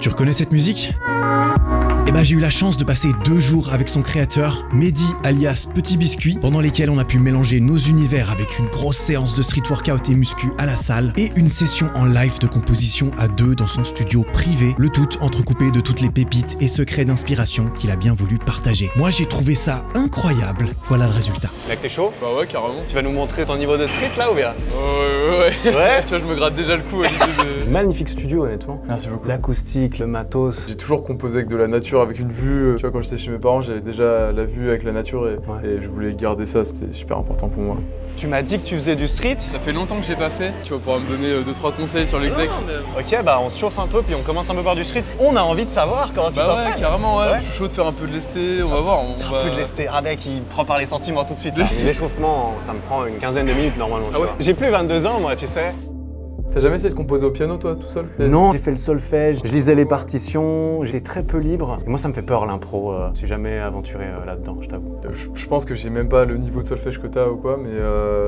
Tu reconnais cette musique ? Eh ben, j'ai eu la chance de passer 2 jours avec son créateur, Mehdi alias Petit Biscuit, pendant lesquels on a pu mélanger nos univers avec une grosse séance de street workout et muscu à la salle et une session en live de composition à 2 dans son studio privé, le tout entrecoupé de toutes les pépites et secrets d'inspiration qu'il a bien voulu partager. Moi, j'ai trouvé ça incroyable. Voilà le résultat. Mec, t'es chaud? Bah ouais, carrément. Tu vas nous montrer ton niveau de street là ou bien? Ouais. Ouais. Tu vois, je me gratte déjà le cou à l'idée de... Magnifique studio, honnêtement. Merci beaucoup. L'acoustique, le matos. J'ai toujours composé avec de la nature, avec une vue. Tu vois, quand j'étais chez mes parents, j'avais déjà la vue avec la nature et je voulais garder ça, c'était super important pour moi. Tu m'as dit que tu faisais du street? Ça fait longtemps que j'ai pas fait. Tu vas pouvoir me donner 2-3 conseils sur l'exec. Ok, bah on se chauffe un peu puis on commence un peu par du street. On a envie de savoir comment tu t'entraînes. Ouais, carrément, ouais. Je suis chaud de faire un peu de lesté, on va voir. Un peu de lesté. Ah mec, il prend par les sentiments tout de suite. L'échauffement, ça me prend une quinzaine de minutes normalement. Tu vois. J'ai plus 22 ans moi, tu sais. T'as jamais essayé de composer au piano toi, tout seul? Non, j'ai fait le solfège, je lisais les partitions, j'étais très peu libre. Et moi ça me fait peur l'impro, je suis jamais aventuré là-dedans, je t'avoue. Je pense que j'ai même pas le niveau de solfège que t'as ou quoi, mais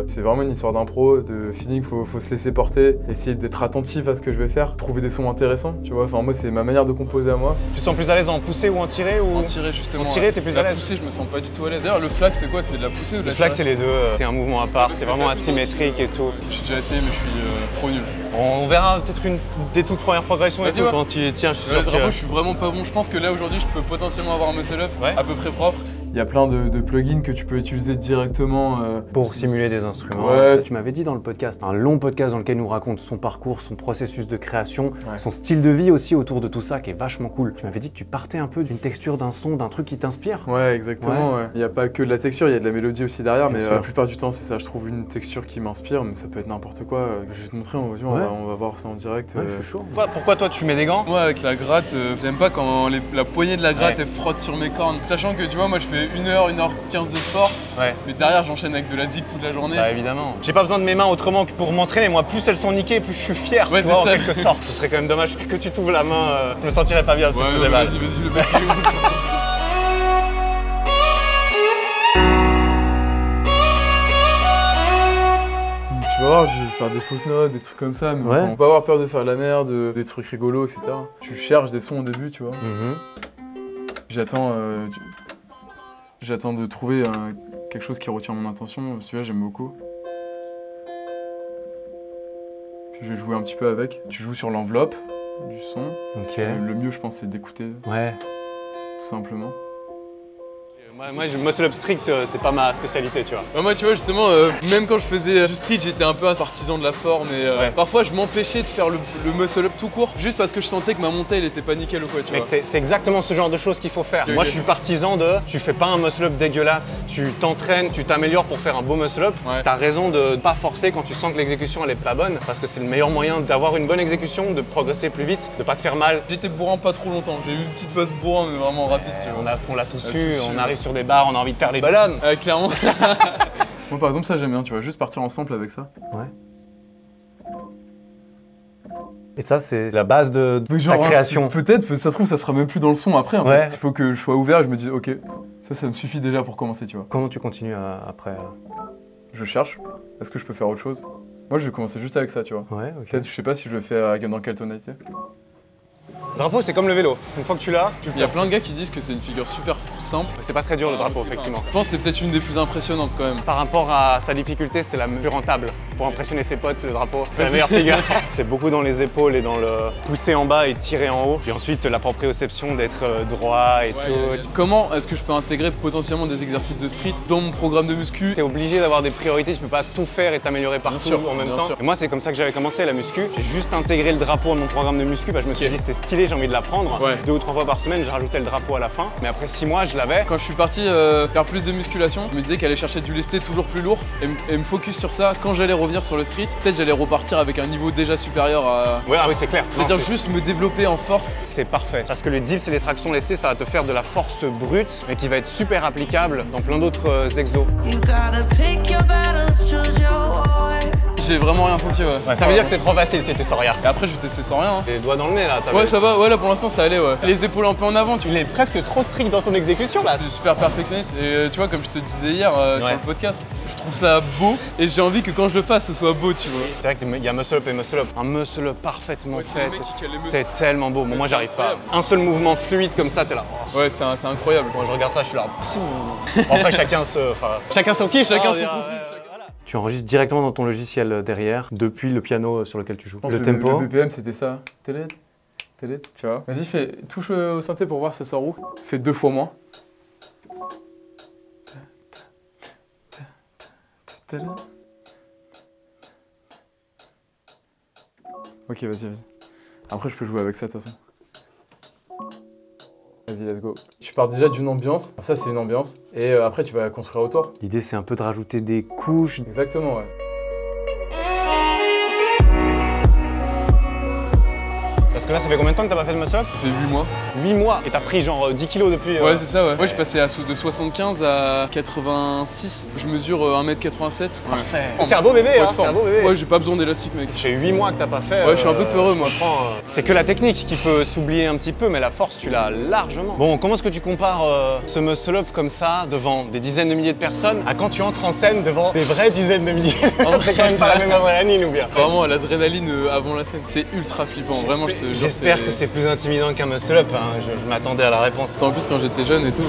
c'est vraiment une histoire d'impro, de feeling, faut se laisser porter, essayer d'être attentif à ce que je vais faire, trouver des sons intéressants, tu vois. Enfin moi c'est ma manière de composer à moi. Tu te sens plus à l'aise en poussée ou en tiré ou... En tiré justement. En tiré t'es plus à l'aise? La poussée je me sens pas du tout à l'aise. D'ailleurs le flag c'est quoi? C'est de la poussée ou de la Le flag tirée? c'est les deux, c'est un mouvement à part, c'est vraiment asymétrique et tout. J'ai déjà essayé mais je suis trop nul. On verra peut-être une des toutes premières progressions et tout quand tu tiens, je suis sûr le drapeau, je suis vraiment pas bon. Je pense que là aujourd'hui je peux potentiellement avoir un muscle up à peu près propre. Il y a plein de plugins que tu peux utiliser directement pour simuler des instruments. Ouais. Tu m'avais dit dans le podcast, un long podcast dans lequel il nous raconte son parcours, son processus de création, son style de vie aussi autour de tout ça qui est vachement cool. Tu m'avais dit que tu partais un peu d'une texture, d'un son, d'un truc qui t'inspire. Ouais, exactement. Ouais. Il n'y a pas que de la texture, il y a de la mélodie aussi derrière, mais sûr. La plupart du temps c'est ça. Je trouve une texture qui m'inspire, mais ça peut être n'importe quoi. Je vais te montrer, on va voir ça en direct. Ouais, je suis chaud. Pourquoi toi tu mets des gants? Moi avec la gratte, j'aime pas quand la poignée de la gratte elle frotte sur mes cornes. Sachant que tu vois, moi je fais 1h15 de sport, mais derrière j'enchaîne avec de la zik toute la journée. Bah évidemment. J'ai pas besoin de mes mains autrement que pour m'entraîner. Moi, plus elles sont niquées, plus je suis fier, tu vois, en quelque sorte. Ce serait quand même dommage que tu t'ouvres la main. Je me sentirais pas bien si je faisais mal. Vas-y, le mec. Tu vas voir, je vais faire des fausses notes, des trucs comme ça, mais faut pas avoir peur de faire de la merde, des trucs rigolos, etc. Tu cherches des sons au début, tu vois. J'attends de trouver quelque chose qui retient mon attention. Celui-là, j'aime beaucoup. Puis je vais jouer un petit peu avec. Tu joues sur l'enveloppe du son. Ok. Le mieux, je pense, c'est d'écouter. Ouais. Tout simplement. Moi, muscle up strict, c'est pas ma spécialité, tu vois. Bah moi, tu vois, justement, même quand je faisais du street, j'étais un peu un partisan de la forme et parfois, je m'empêchais de faire le muscle up tout court, juste parce que je sentais que ma montée, elle était pas nickel ou quoi, tu vois. Mec, c'est exactement ce genre de choses qu'il faut faire. Moi, je suis partisan de, tu fais pas un muscle up dégueulasse, tu t'entraînes, tu t'améliores pour faire un beau muscle up. T'as raison de pas forcer quand tu sens que l'exécution, elle est pas bonne, parce que c'est le meilleur moyen d'avoir une bonne exécution, de progresser plus vite, de pas te faire mal. J'étais bourrin pas trop longtemps, j'ai eu une petite phase bourrin, mais vraiment rapide, tu vois. On l'a tous eu, on arrive sur des barres, on a envie de faire les ballons. Clairement. Moi par exemple ça j'aime bien, tu vois, juste partir en sample avec ça. Ouais. Et ça c'est la base de ta création. Peut-être, ça se trouve ça sera même plus dans le son après. En fait. Il faut que je sois ouvert et je me dise ok, ça me suffit déjà pour commencer, tu vois. Comment tu continues après? Je cherche, est-ce que je peux faire autre chose? Moi je vais commencer juste avec ça, tu vois. Ouais, ok. Peut-être je sais pas si je le fais dans quelle tonalité. Drapeau, c'est comme le vélo. Une fois que tu l'as, Il y a plein de gars qui disent que c'est une figure super simple. C'est pas très dur le drapeau, effectivement. Je pense que c'est peut-être une des plus impressionnantes quand même. Par rapport à sa difficulté, c'est la plus rentable. Pour impressionner ses potes, le drapeau, c'est la meilleure figure. C'est beaucoup dans les épaules et dans le pousser en bas et tirer en haut. Puis ensuite, la proprioception d'être droit et tout. Comment est-ce que je peux intégrer potentiellement des exercices de street dans mon programme de muscu? T'es obligé d'avoir des priorités, tu peux pas tout faire et t'améliorer partout en même temps. Et moi, c'est comme ça que j'avais commencé la muscu. J'ai juste intégré le drapeau à mon programme de muscu. Je me suis dit, c'est stylé, j'ai envie de l'apprendre. 2 ou 3 fois par semaine, j'ai rajouté le drapeau à la fin. Mais après 6 mois, je l'avais. Quand je suis parti faire plus de musculation, je me disais qu'aller chercher du lesté toujours plus lourd et me focus sur ça. Quand j'allais revenir sur le street, peut-être j'allais repartir avec un niveau déjà supérieur à... Ouais, ah oui, c'est clair. C'est-à-dire juste me développer en force. C'est parfait. Parce que le dips et les tractions lestées, ça va te faire de la force brute, mais qui va être super applicable dans plein d'autres exos. J'ai vraiment rien senti, Ça veut dire que c'est trop facile si tu sens rien. Et après, je vais tester sans rien. Les doigts dans le nez, là, t'as Ouais, ça va, là pour l'instant, ça allait, Les épaules un peu en avant, tu vois. Il est presque trop strict dans son exécution, là. C'est super perfectionniste et tu vois, comme je te disais hier sur le podcast, je trouve ça beau et j'ai envie que quand je le fasse, ce soit beau, tu vois. C'est vrai qu'il y a muscle up et muscle up. Un muscle up parfaitement fait, c'est tellement beau. Bon, moi, j'arrive pas. Un seul mouvement fluide comme ça, t'es là. Oh. Ouais, c'est incroyable. Moi, je regarde ça, je suis là. Bon, après, chacun son kiff. Chacun son kiff. Tu enregistres directement dans ton logiciel derrière, depuis le piano sur lequel tu joues. Le Le tempo. BPM, c'était ça. Télé, tu vois. Vas-y, touche au synthé pour voir ça sort où. Fais 2 fois moins. Ok, vas-y. Après, je peux jouer avec ça de toute façon. Vas-y, let's go. Tu pars déjà d'une ambiance. Ça, c'est une ambiance. Et après, tu vas construire autour. L'idée, c'est un peu de rajouter des couches. Exactement, ouais. Parce que là, ça fait combien de temps que t'as pas fait de muscle up? Ça fait 8 mois. 8 mois. Et t'as pris genre 10 kilos depuis. Ouais, c'est ça, ouais. Moi, je passais de 75 à 86. Je mesure 1m87. Parfait. C'est un beau bébé, hein, c'est un beau bébé. Ouais, j'ai pas besoin d'élastique, mec. Ça fait 8 mois que t'as pas fait. Ouais, je suis un peu peureux, moi. C'est que la technique qui peut s'oublier un petit peu, mais la force, tu l'as largement. Bon, comment est-ce que tu compares ce muscle up comme ça, devant des dizaines de milliers de personnes, à quand tu entres en scène devant des vraies dizaines de milliers de personnes? C'est quand même pas la même adrénaline, ou bien? Vraiment, l'adrénaline avant la scène, c'est ultra flippant. Vraiment, je te jure. J'espère que c'est plus intimidant qu'un muscle up, hein. Je m'attendais à la réponse. En plus, quand j'étais jeune et tout,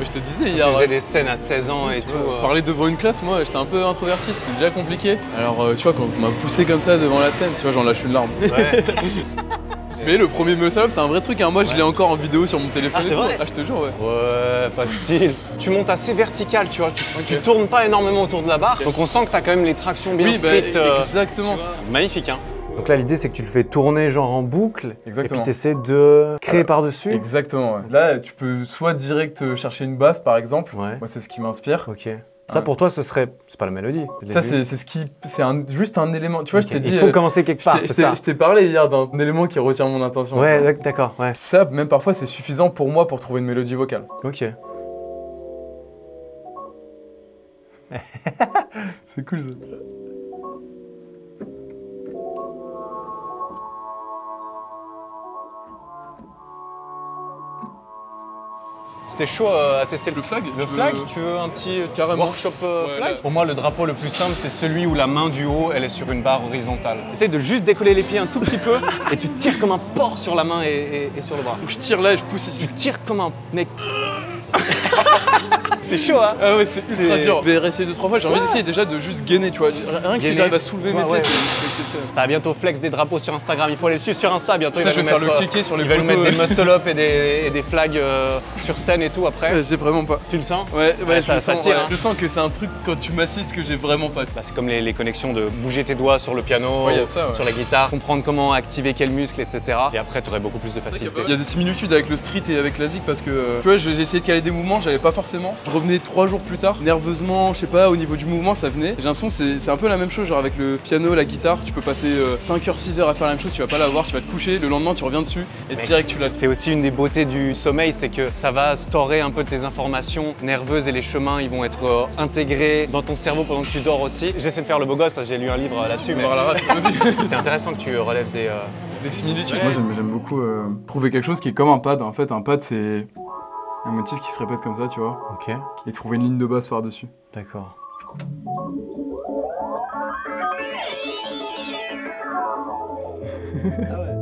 je te disais hier. Tu faisais des scènes à 16 ans et tout. Parler devant une classe, moi, j'étais un peu introverti, c'était déjà compliqué. Alors, tu vois, quand on m'a poussé comme ça devant la scène, tu vois, j'en lâche une larme. Ouais. Mais le premier muscle up, c'est un vrai truc, hein. Moi, je l'ai encore en vidéo sur mon téléphone. Ah, c'est vrai? Ah, je te jure, ouais. Ouais, facile. Tu montes assez vertical, tu vois. Tu tournes pas énormément autour de la barre, donc on sent que t'as quand même les tractions bien strictes. Exactement. Magnifique, hein. Donc là, l'idée, c'est que tu le fais tourner genre en boucle. Exactement. Et puis tu essaies de créer par-dessus. Exactement, ouais. Là, tu peux soit direct chercher une basse, par exemple. Ouais. Moi, c'est ce qui m'inspire. Ok. Ça, pour toi, ce serait... C'est pas la mélodie. Ça, c'est juste un élément. Tu vois, je t'ai dit... Il faut commencer quelque part, c'est ça. Je t'ai parlé hier d'un élément qui retient mon attention. Ouais, d'accord, ouais. Ça, même parfois, c'est suffisant pour moi pour trouver une mélodie vocale. Ok. C'est cool, ça. C'était chaud à tester le flag. Le flag, tu veux un petit workshop Ouais, flag? là. Pour moi, le drapeau le plus simple, c'est celui où la main du haut, elle est sur une barre horizontale. Essaye de juste décoller les pieds un tout petit peu et tu tires comme un porc sur la main et sur le bras. Donc je tire là et je pousse ici. Tu tires comme un mec. C'est chaud, hein? Ah ouais, c'est ultra dur. Je vais réessayer 2-3 fois. J'ai envie d'essayer déjà de juste gainer, tu vois. Rien que si j'arrive à soulever mes pieds, c'est exceptionnel. Ça va bientôt flex des drapeaux sur Instagram. Il faut aller le suivre sur Insta. Bientôt, Ça, je vais faire le cliquer sur les il va nous photos. mettre des muscle up et des flags sur scène et tout après. J'ai vraiment pas. Tu le sens? Ouais, ça tire. Hein. Je sens que c'est un truc quand tu m'assistes que j'ai vraiment pas. Bah, c'est comme les connexions de bouger tes doigts sur le piano, y a ça, sur la guitare, comprendre comment activer quel muscle, etc. Et après, tu aurais beaucoup plus de facilité. Il y a des similitudes avec le street et avec la zik parce que tu vois, j'ai essayé de caler des mouvements, j'avais pas forcément. Je revenais 3 jours plus tard, nerveusement, je sais pas, au niveau du mouvement, ça venait. J'ai l'impression c'est un peu la même chose, genre avec le piano, la guitare, tu peux passer 5 heures, 6 heures à faire la même chose, tu vas pas l'avoir, tu vas te coucher, le lendemain tu reviens dessus et direct tu l'as. C'est aussi une des beautés du sommeil, c'est que ça va storer un peu tes informations nerveuses et les chemins, ils vont être intégrés dans ton cerveau pendant que tu dors aussi. J'essaie de faire le beau gosse parce que j'ai lu un livre là-dessus, mais c'est intéressant que tu relèves des similitudes. Moi j'aime beaucoup trouver quelque chose qui est comme un pad. En fait, un pad c'est un motif qui se répète comme ça, tu vois. Ok. Et trouver une ligne de basse par-dessus. D'accord. Ah ouais.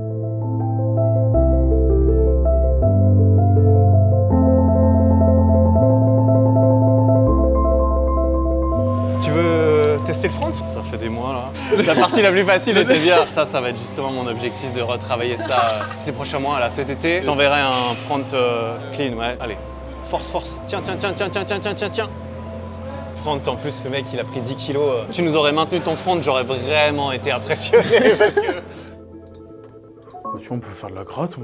Tu veux tester le front? Ça fait des mois là. La partie la plus facile était bien. Ça va être justement mon objectif de retravailler ça ces prochains mois. Là, cet été, je t'enverrai un front clean. Ouais. Allez, force. Tiens. Front, en plus, le mec il a pris 10 kilos. Tu nous aurais maintenu ton front, j'aurais vraiment été impressionné. Tu vois, on peut faire de la gratte,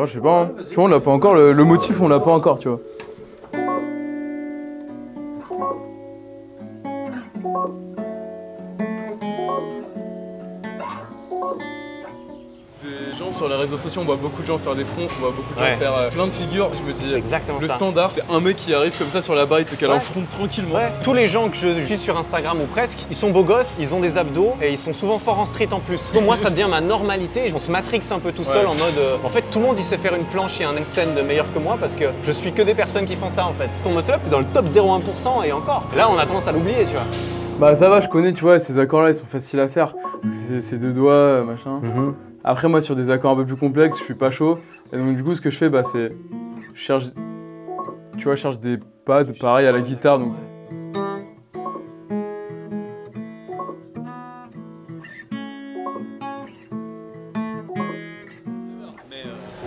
je sais pas. Hein. Tu vois, on l'a pas encore, le motif on l'a pas encore, tu vois. Des gens sur les réseaux sociaux, on voit beaucoup de gens faire des fronts, on voit beaucoup de gens faire plein de figures. Je me dis, c'est exactement le ça. standard, c'est un mec qui arrive comme ça sur la barre, il te cale un front tranquillement. Ouais. Tous les gens que je suis sur Instagram ou presque, ils sont beaux gosses, ils ont des abdos et ils sont souvent forts en street en plus. Pour moi, ça devient ma normalité. On se matrixe un peu tout seul en mode. En fait, tout le monde il sait faire une planche et un handstand meilleur que moi parce que je suis que des personnes qui font ça en fait. Ton muscle up est dans le top 0,1% et encore. Là, on a tendance à l'oublier, tu vois. Bah ça va, je connais, tu vois, ces accords-là, ils sont faciles à faire. Parce que c'est deux doigts, machin. Après, moi, sur des accords un peu plus complexes, je suis pas chaud. Et donc, du coup, ce que je fais, bah, c'est. Je cherche. Tu vois, je cherche des pads, pareil à la guitare. Donc.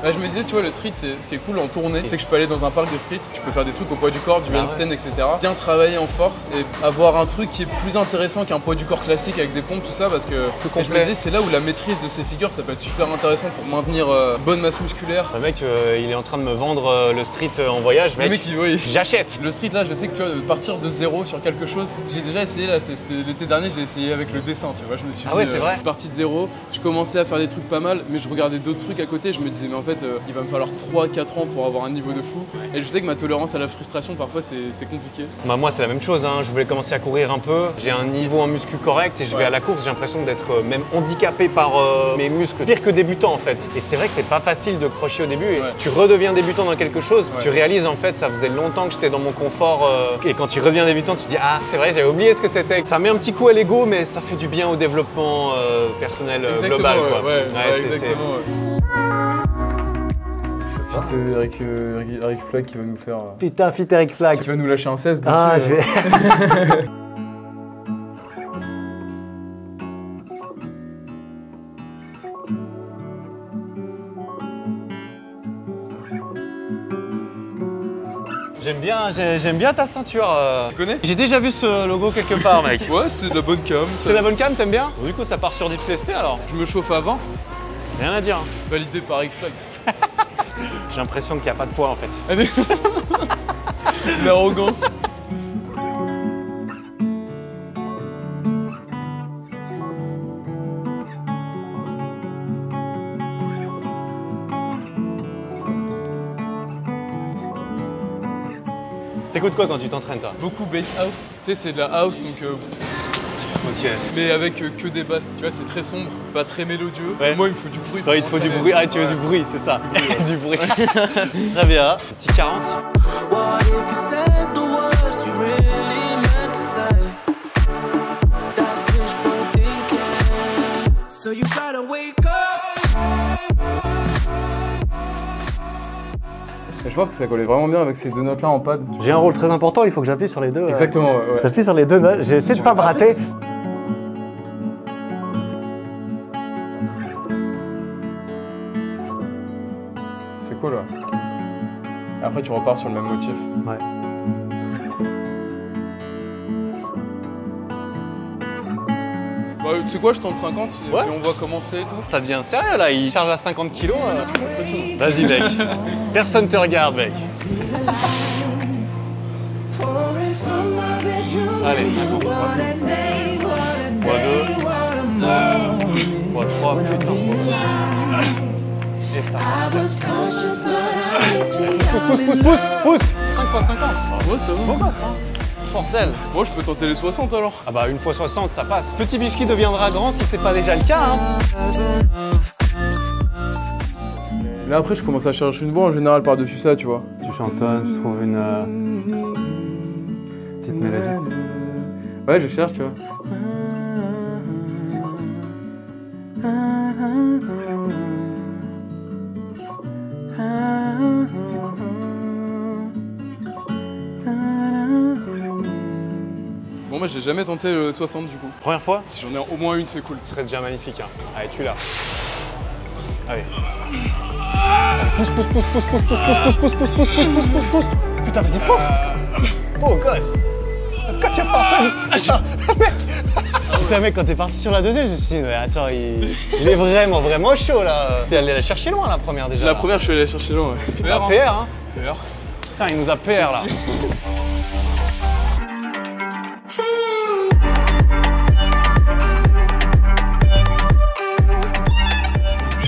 Là, je me disais, tu vois, le street, ce qui est cool en tournée, c'est que je peux aller dans un parc de street, tu peux faire des trucs au poids du corps, du handstand, etc. Bien travailler en force et avoir un truc qui est plus intéressant qu'un poids du corps classique avec des pompes, tout ça, parce que je me disais, c'est là où la maîtrise de ces figures, ça peut être super intéressant pour maintenir bonne masse musculaire. Le mec, il est en train de me vendre le street en voyage, mec. J'achète. Le street, là, je sais que tu vois, de partir de zéro sur quelque chose, j'ai déjà essayé, là, c'était l'été dernier, j'ai essayé avec le dessin, tu vois, je me suis dit, c'est vrai. Parti de zéro, je commençais à faire des trucs pas mal, mais je regardais d'autres trucs à côté, je me disais, mais en fait, il va me falloir 3-4 ans pour avoir un niveau de fou. Et je sais que ma tolérance à la frustration, parfois, c'est compliqué. Bah moi, c'est la même chose, hein. Je voulais commencer à courir un peu. J'ai un niveau en muscu correct et je vais à la course, j'ai l'impression d'être même handicapé par mes muscles. Pire que débutant, en fait. Et c'est vrai que c'est pas facile de crocher au début. Et tu redeviens débutant dans quelque chose, tu réalises, en fait, ça faisait longtemps que j'étais dans mon confort. Et quand tu redeviens débutant, tu te dis, ah, c'est vrai, j'avais oublié ce que c'était. Ça met un petit coup à l'ego, mais ça fait du bien au développement personnel global, quoi. Exactement. Eric Flag qui va nous faire. Putain, fit Eric Flag. Qui va nous lâcher un 16 dessus. Ah, je vais. J'aime bien ta ceinture. Tu connais? J'ai déjà vu ce logo quelque part, mec. Ouais, c'est de la bonne cam. C'est la bonne cam, t'aimes bien? Du coup, ça part sur Deep Lesté alors. Je me chauffe avant. Rien à dire. Hein. Validé par Eric Flag. J'ai l'impression qu'il n'y a pas de poids en fait. L'arrogance. T'écoutes quoi quand tu t'entraînes, toi? Beaucoup bass house. Tu sais, c'est de la house donc. Mais avec que des basses. Tu vois, c'est très sombre, pas très mélodieux. Ouais. Moi, il me faut du bruit. Ouais, il te faut du bruit. Ah, tu veux du bruit, c'est ça. Du bruit. Très bien. Petit 40. Je pense que ça collait vraiment bien avec ces deux notes là en pad. J'ai un rôle très important, il faut que j'appuie sur les deux. Exactement, ouais. J'appuie sur les deux notes, j'ai essayé de pas me rater. C'est cool, là. Après, tu repars sur le même motif. Ouais. Bah, tu sais quoi, je tente 50 et puis on voit commencer et tout. Ça devient sérieux là, il charge à 50 kilos. Vas-y mec, personne te regarde mec. Allez, 50. X2. X3, putain c'est beau. Et ça. Pousse 5 x 50. Ouais, c'est bon. Beau gosse hein. Bordel. Moi, je peux tenter les 60 alors. Ah bah une fois 60, ça passe. Petit biscuit deviendra grand si c'est pas déjà le cas. Hein. Là après, je commence à chercher une voix en général par-dessus ça, tu vois. Tu chantonnes, tu trouves une petite mélodie. Ouais, je cherche, tu vois. Bon, moi j'ai jamais tenté le 60 du coup. Première fois? Si j'en ai au moins une, c'est cool. Ce serait déjà magnifique. Hein. Allez, tu l'as. Allez. Pousse. Putain, vas-y, pousse. Oh, gosse. Pourquoi tu repars ça? Mec. Putain, mec, quand t'es parti sur la deuxième, je me suis dit, mais attends, il est vraiment chaud là. T'es allé la chercher loin la première déjà. La première, je suis allé la chercher loin. Ouais. PR, hein. PR. Putain, il nous a PR là.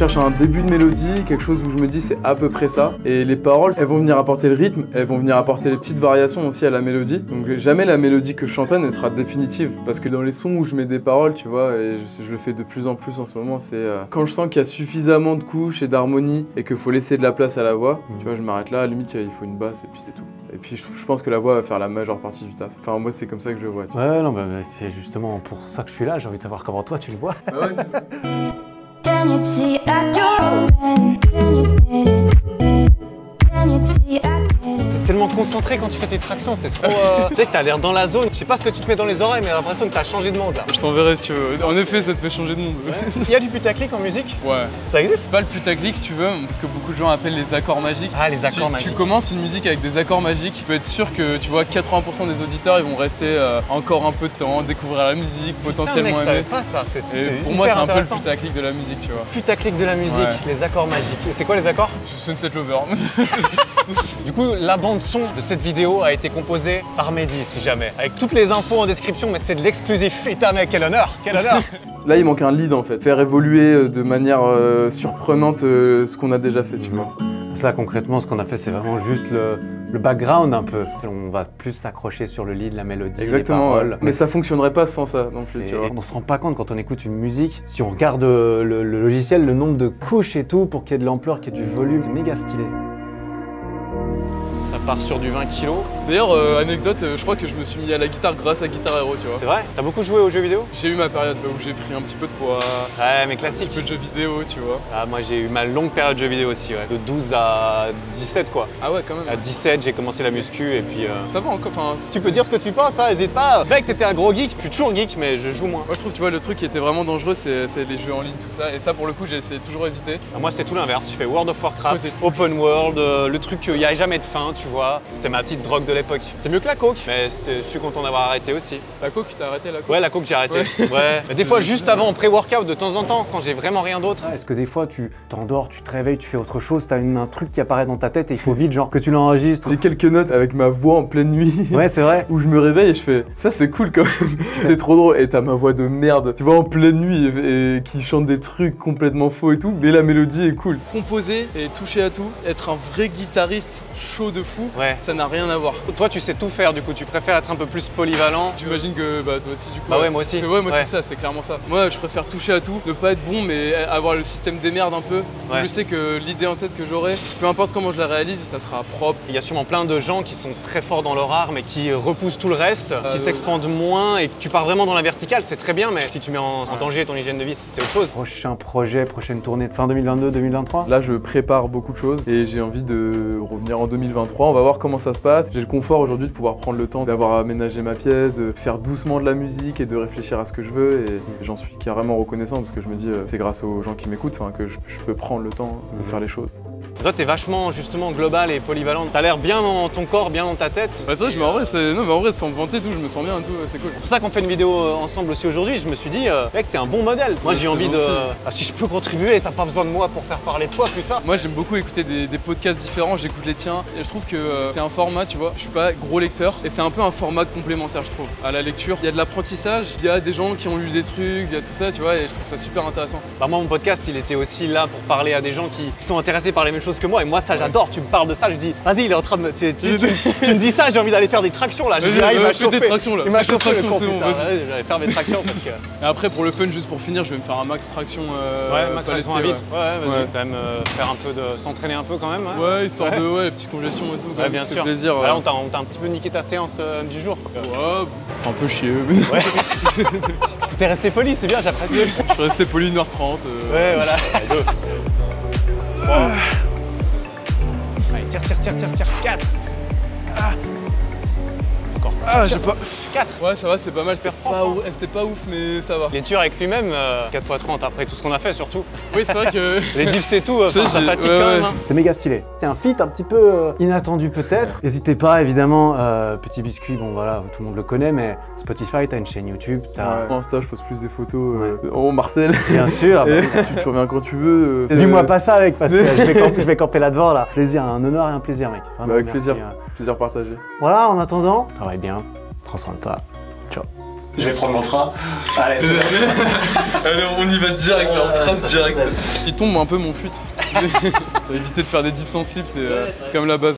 cherche un début de mélodie, quelque chose où je me dis c'est à peu près ça. Et les paroles, elles vont venir apporter le rythme, elles vont venir apporter les petites variations aussi à la mélodie. Donc jamais la mélodie que je chantonne, elle sera définitive. Parce que dans les sons où je mets des paroles, tu vois, et je le fais de plus en plus en ce moment, c'est quand je sens qu'il y a suffisamment de couches et d'harmonie et qu'il faut laisser de la place à la voix, tu vois, je m'arrête là, à la limite il faut une basse et puis c'est tout. Et puis je pense que la voix va faire la majeure partie du taf. Enfin moi c'est comme ça que je le vois. Ouais, non, bah, c'est justement pour ça que je suis là, j'ai envie de savoir comment toi tu le vois. Ah ouais, Can you see I do? Can you get it? Can you see I get it? T'es tellement concentré quand tu fais tes tractions, c'est trop... Tu sais que t'as l'air dans la zone. Je sais pas ce que tu te mets dans les oreilles, mais j'ai l'impression que t'as changé de monde là. Je t'enverrai si tu veux. En effet, ça te fait changer de monde. Il y a du putaclic en musique? Ouais. Ça existe? C'est pas le putaclic si tu veux, ce que beaucoup de gens appellent les accords magiques. Ah, les accords magiques. Tu commences une musique avec des accords magiques, tu peux être sûr que tu vois 80% des auditeurs ils vont rester encore un peu de temps, découvrir la musique, potentiellement Putain, mec, aimer. je savais pas ça. Et pour moi c'est un peu le putaclic de la musique, tu vois. Putaclic de la musique, Ouais. les accords magiques. Et c'est quoi les accords? Sunset Lover. Du coup, la bande son de cette vidéo a été composée par Mehdi, si jamais. Avec toutes les infos en description, mais c'est de l'exclusif. Putain mec, quel honneur, quel honneur. Là il manque un lead en fait, faire évoluer de manière surprenante ce qu'on a déjà fait, tu vois. Parce que là concrètement ce qu'on a fait c'est vraiment juste le background un peu. On va plus s'accrocher sur le lead, la mélodie, Exactement, les paroles. ouais. Mais ça fonctionnerait pas sans ça non plus, C'est- tu vois. On se rend pas compte quand on écoute une musique, si on regarde le logiciel, le nombre de couches et tout pour qu'il y ait de l'ampleur, qu'il y ait du volume, c'est méga stylé. Ça part sur du 20 kg. D'ailleurs, anecdote, je crois que je me suis mis à la guitare grâce à Guitar Hero, tu vois. C'est vrai? T'as beaucoup joué aux jeux vidéo? J'ai eu ma période où j'ai pris un petit peu de poids, Ouais, mais un petit classique. peu de jeux vidéo, tu vois. Ah, moi j'ai eu ma longue période de jeux vidéo aussi, ouais. De 12 à 17 quoi. Ah ouais, quand même. À 17, j'ai commencé la muscu et puis... Ça va encore, enfin... Tu peux dire ce que tu penses, hein, hésite pas. Mec, t'étais un gros geek. Je suis toujours geek, mais je joue moins. Moi je trouve, tu vois, le truc qui était vraiment dangereux, c'est les jeux en ligne, tout ça. Et ça, pour le coup, j'ai essayé de toujours éviter. Ah, moi, c'est tout l'inverse. Je fais World of Warcraft, Toi, Open World, le truc qu'il n'y a jamais de fin, tu vois. C'était ma petite drogue de l'époque. C'est mieux que la coke, mais je suis content d'avoir arrêté aussi. La coke, t'as arrêté la coke? Ouais, la coke, j'ai arrêté. Ouais. Mais des fois, juste avant, en pré-workout, de temps en temps, quand j'ai vraiment rien d'autre. Est-ce que des fois tu t'endors, tu te réveilles, tu fais autre chose, t'as un truc qui apparaît dans ta tête et il faut vite genre que tu l'enregistres? J'ai quelques notes avec ma voix en pleine nuit. Ouais c'est vrai. Où je me réveille et je fais ça c'est cool quand même. C'est trop drôle et t'as ma voix de merde, tu vois, en pleine nuit et qui chante des trucs complètement faux et tout, mais la mélodie est cool. Composer et toucher à tout, être un vrai guitariste chaud de fou, Ouais. ça n'a rien à voir. Toi, tu sais tout faire, du coup, tu préfères être un peu plus polyvalent. J'imagine que bah, toi aussi du coup. Bah ouais, moi aussi. Ouais, moi Ouais. c'est ça, c'est clairement ça. Moi je préfère toucher à tout, ne pas être bon mais avoir le système des merdes un peu. Ouais. Je sais que l'idée en tête que j'aurai, peu importe comment je la réalise, ça sera propre. Il y a sûrement plein de gens qui sont très forts dans leur art, mais qui repoussent tout le reste, qui s'expandent moins et que tu pars vraiment dans la verticale, c'est très bien, mais si tu mets en danger ton hygiène de vie, c'est autre chose. Prochain projet, prochaine tournée de fin 2022-2023? Là je prépare beaucoup de choses et j'ai envie de revenir en 2023, on va voir comment ça se passe. J'ai le confort aujourd'hui de pouvoir prendre le temps d'avoir aménagé ma pièce, de faire doucement de la musique et de réfléchir à ce que je veux et j'en suis carrément reconnaissant parce que je me dis c'est grâce aux gens qui m'écoutent que je peux prendre le temps de faire les choses. Toi, t'es vachement justement global et polyvalent. T'as l'air bien dans ton corps, bien dans ta tête. Bah ça, je me en vrai, non mais en vrai sans me vanter et tout, je me sens bien et tout, c'est cool. C'est pour ça qu'on fait une vidéo ensemble aussi aujourd'hui. Je me suis dit, mec, c'est un bon modèle. Moi, Ouais, j'ai c'est envie de. gentil. Ah, si je peux contribuer, t'as pas besoin de moi pour faire parler de toi, putain. Moi j'aime beaucoup écouter des podcasts différents, j'écoute les tiens et je trouve que c'est un format, tu vois, je suis pas gros lecteur et c'est un peu un format complémentaire je trouve à la lecture. Il y a de l'apprentissage, il y a des gens qui ont lu des trucs, il y a tout ça, tu vois, et je trouve ça super intéressant. Bah, moi, mon podcast, il était aussi là pour parler à des gens qui sont intéressés par les mêmes choses que moi. Et moi, ça, j'adore. Tu me parles de ça, je dis, vas-y, il est en train de me. Tu me dis ça, j'ai envie d'aller faire des tractions là. Je dis, ah, il m'a fais tes chauffé. tractions, là. Il m'a Fais tes chauffé le tractions, con, c'est bon, putain. vas-y. Ouais, j'allais faire mes tractions parce que. Et après pour le fun, juste pour finir, je vais me faire un max traction. Ouais, Max, palesté, on invite. Ouais, vas-y, Ouais. quand même faire un peu de. S'entraîner un peu quand même. Hein. Ouais, histoire Ouais. de la petite congestion et tout. quand Ouais, même, bien ça fait sûr. plaisir. Là, on t'a un petit peu niqué ta séance du jour. Ouais, un peu chier. Ouais. T'es resté poli, c'est bien, j'apprécie. Je suis resté poli 1h30. Ouais, voilà. Deux. Trois. Allez, tire. 4. Encore. Ah, j'ai pas. 4. Ouais, ça va, c'est pas mal. C'était Super pas, propre, c'était pas ouf, mais ça va. Les durs avec lui-même, 4 x 30 après tout ce qu'on a fait surtout. Oui, c'est vrai que. Les diffs c'est tout, Ça, ça j'ai- fatigue ouais, quand ouais. même. Hein. C'est méga stylé. C'est un feat un petit peu inattendu peut-être. N'hésitez pas évidemment, Petit Biscuit, bon voilà, tout le monde le connaît, mais Spotify, t'as une chaîne YouTube, t'as... Sur Insta je poste plus des photos en Marcel. Bien sûr. ah bah, Et tu reviens quand tu veux. Dis-moi pas ça mec, parce que je vais camper là-devant là. Plaisir, un honneur et un plaisir mec. Vraiment, Avec merci, plaisir. Plaisir partagé. Voilà, en attendant, travaille bien, prends soin de toi. Ciao. Je vais prendre mon train. Allez, allez, on y va direct, là, on trace direct. Il tombe un peu mon fut. Éviter de faire des dips en slip, c'est quand même la base.